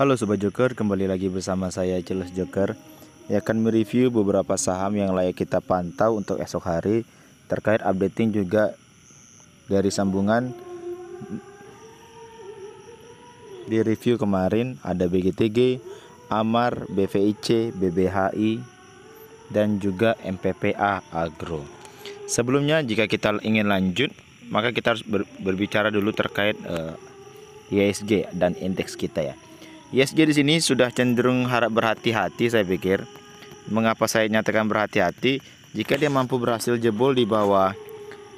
Halo Sobat Joker, kembali lagi bersama saya Jelas Joker yang akan mereview beberapa saham yang layak kita pantau untuk esok hari, terkait updating juga dari sambungan di review kemarin. Ada BGTG, Amar, BVIC, BBHI, dan juga MPPA Agro. Sebelumnya, jika kita ingin lanjut, maka kita harus berbicara dulu terkait IHSG dan indeks kita ya. IHSG di sini sudah cenderung harap berhati-hati, saya pikir. Mengapa saya nyatakan berhati-hati? Jika dia mampu berhasil jebol di bawah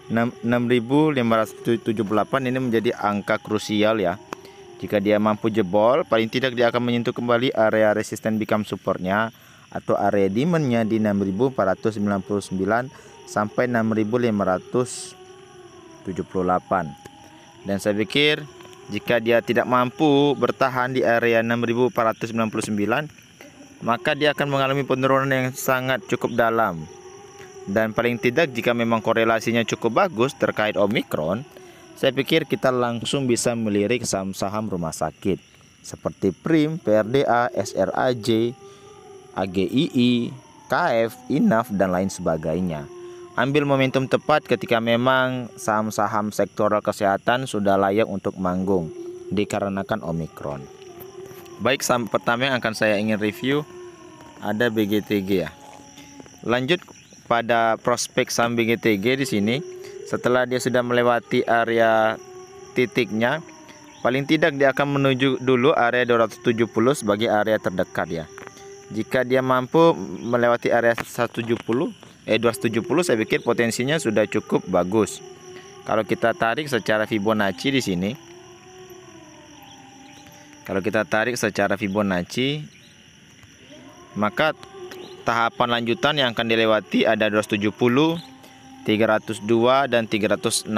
6.578, ini menjadi angka krusial ya. Jika dia mampu jebol, paling tidak dia akan menyentuh kembali area resisten become supportnya atau area demandnya di 6.499 sampai 6.578. Dan saya pikir jika dia tidak mampu bertahan di area 6.499, maka dia akan mengalami penurunan yang sangat cukup dalam. Dan paling tidak jika memang korelasinya cukup bagus terkait Omicron, saya pikir kita langsung bisa melirik saham-saham rumah sakit seperti Prim, PRDA, SRAJ, AGII, KF, INAF, dan lain sebagainya. Ambil momentum tepat ketika memang saham-saham sektoral kesehatan sudah layak untuk manggung dikarenakan Omicron. Baik, saham pertama yang akan saya ingin review ada BGTG ya. Lanjut pada prospek saham BGTG di sini, setelah dia sudah melewati area titiknya, paling tidak dia akan menuju dulu area 270 sebagai area terdekat ya. Jika dia mampu melewati area 270, saya pikir potensinya sudah cukup bagus. Kalau kita tarik secara Fibonacci di sini, maka tahapan lanjutan yang akan dilewati ada 270, 302 dan 364.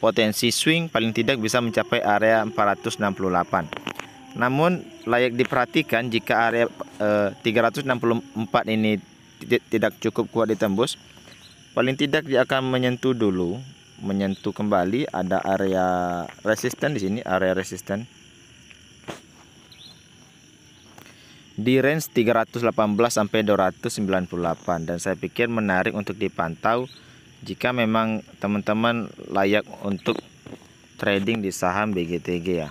Potensi swing paling tidak bisa mencapai area 468. Namun layak diperhatikan jika area 364 ini tidak cukup kuat ditembus, paling tidak dia akan menyentuh kembali ada area resisten di sini, area resisten di range 318 sampai 298, dan saya pikir menarik untuk dipantau jika memang teman-teman layak untuk trading di saham BGTG ya.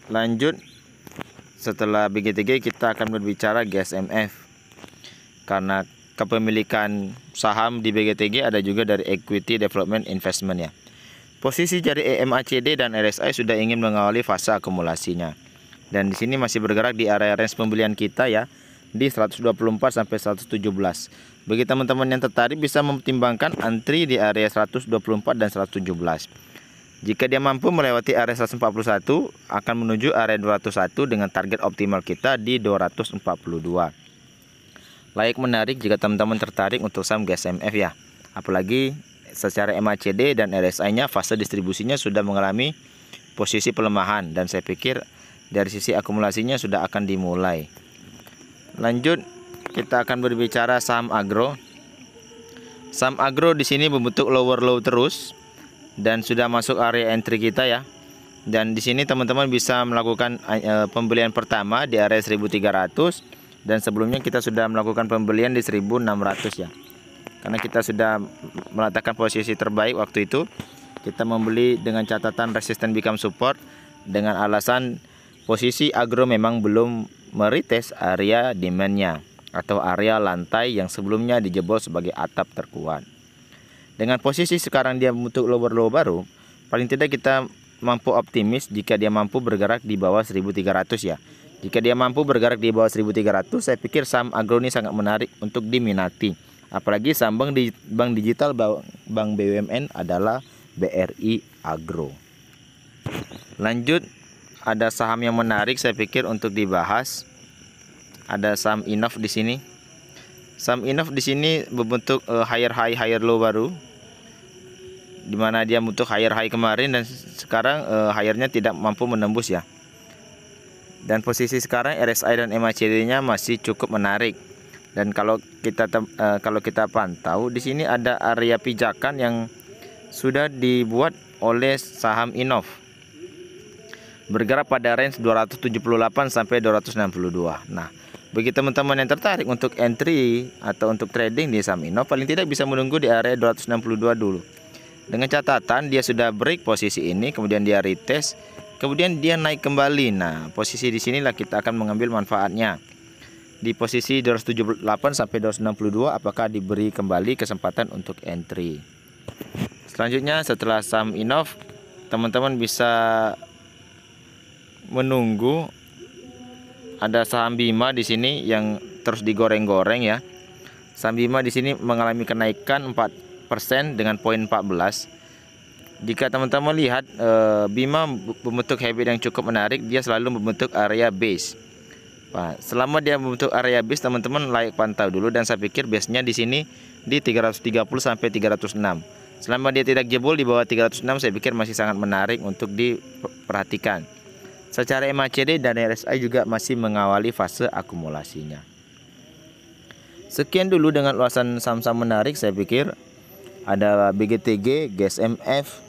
Lanjut, setelah BGTG kita akan berbicara GSMF, karena kepemilikan saham di BGTG ada juga dari Equity Development Investment ya. Posisi dari EMACD dan RSI sudah ingin mengawali fase akumulasinya, dan di sini masih bergerak di area range pembelian kita ya, di 124 sampai 117. Bagi teman-teman yang tertarik bisa mempertimbangkan antri di area 124 dan 117. Jika dia mampu melewati area 141, akan menuju area 201 dengan target optimal kita di 242. Layak menarik jika teman-teman tertarik untuk saham GSMF ya. Apalagi secara MACD dan RSI-nya fase distribusinya sudah mengalami posisi pelemahan, dan saya pikir dari sisi akumulasinya sudah akan dimulai. Lanjut, kita akan berbicara saham agro. Saham agro di sini membentuk lower low terus dan sudah masuk area entry kita ya. Dan di sini teman-teman bisa melakukan pembelian pertama di area 1300, dan sebelumnya kita sudah melakukan pembelian di 1600 ya. Karena kita sudah meletakkan posisi terbaik waktu itu, kita membeli dengan catatan resisten become support dengan alasan posisi agro memang belum meretest area demandnya atau area lantai yang sebelumnya dijebol sebagai atap terkuat. Dengan posisi sekarang dia membentuk lower low baru, paling tidak kita mampu optimis jika dia mampu bergerak di bawah 1300 ya. Jika dia mampu bergerak di bawah 1300, saya pikir saham agro ini sangat menarik untuk diminati. Apalagi saham bank digital Bank BUMN adalah BRI Agro. Lanjut, ada saham yang menarik saya pikir untuk dibahas. Ada saham INAF di sini. Saham INAF di sini membentuk higher high higher low baru, di mana dia membentuk higher high kemarin dan sekarang higher-nya tidak mampu menembus ya. Dan posisi sekarang RSI dan MACD-nya masih cukup menarik. Dan kalau kita pantau di sini ada area pijakan yang sudah dibuat oleh saham Innov, bergerak pada range 278 sampai 262. Nah, bagi teman-teman yang tertarik untuk entry atau untuk trading di saham Innov, paling tidak bisa menunggu di area 262 dulu. Dengan catatan dia sudah break posisi ini, kemudian dia retest, kemudian dia naik kembali. Nah, posisi di sinilah kita akan mengambil manfaatnya. Di posisi 278 sampai 262 apakah diberi kembali kesempatan untuk entry. Selanjutnya setelah saham Innov, teman-teman bisa menunggu ada saham Bima di sini yang terus digoreng-goreng ya. Saham Bima di sini mengalami kenaikan 4% dengan poin 14. Jika teman-teman lihat Bima membentuk habit yang cukup menarik, dia selalu membentuk area base. Nah, selama dia membentuk area base, teman-teman layak pantau dulu, dan saya pikir base-nya di sini di 330 sampai 306. Selama dia tidak jebol di bawah 306, saya pikir masih sangat menarik untuk diperhatikan. Secara MACD dan RSI juga masih mengawali fase akumulasinya. Sekian dulu dengan ulasan saham-saham menarik. Saya pikir ada BGTG, GSMF,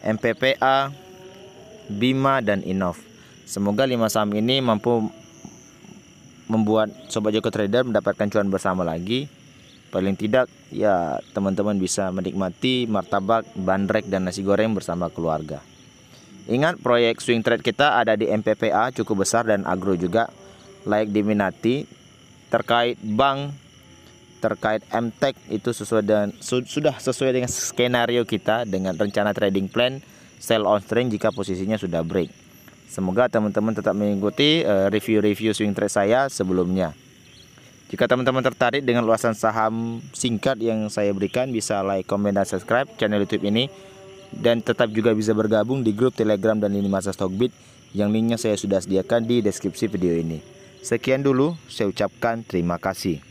MPPA, Bima, dan Innov. Semoga 5 saham ini mampu membuat Sobat Joko Trader mendapatkan cuan bersama lagi. Paling tidak ya teman-teman bisa menikmati martabak, bandrek, dan nasi goreng bersama keluarga. Ingat, proyek swing trade kita ada di MPPA cukup besar dan agro juga layak diminati. Terkait bank, terkait MTech itu sudah sesuai dengan skenario kita dengan rencana trading plan sell on trend jika posisinya sudah break. Semoga teman-teman tetap mengikuti review-review swing trade saya sebelumnya. Jika teman-teman tertarik dengan ulasan saham singkat yang saya berikan, bisa like, komen, dan subscribe channel YouTube ini. Dan tetap juga bisa bergabung di grup Telegram dan lini masa Stockbit yang linknya saya sudah sediakan di deskripsi video ini. Sekian dulu, saya ucapkan terima kasih.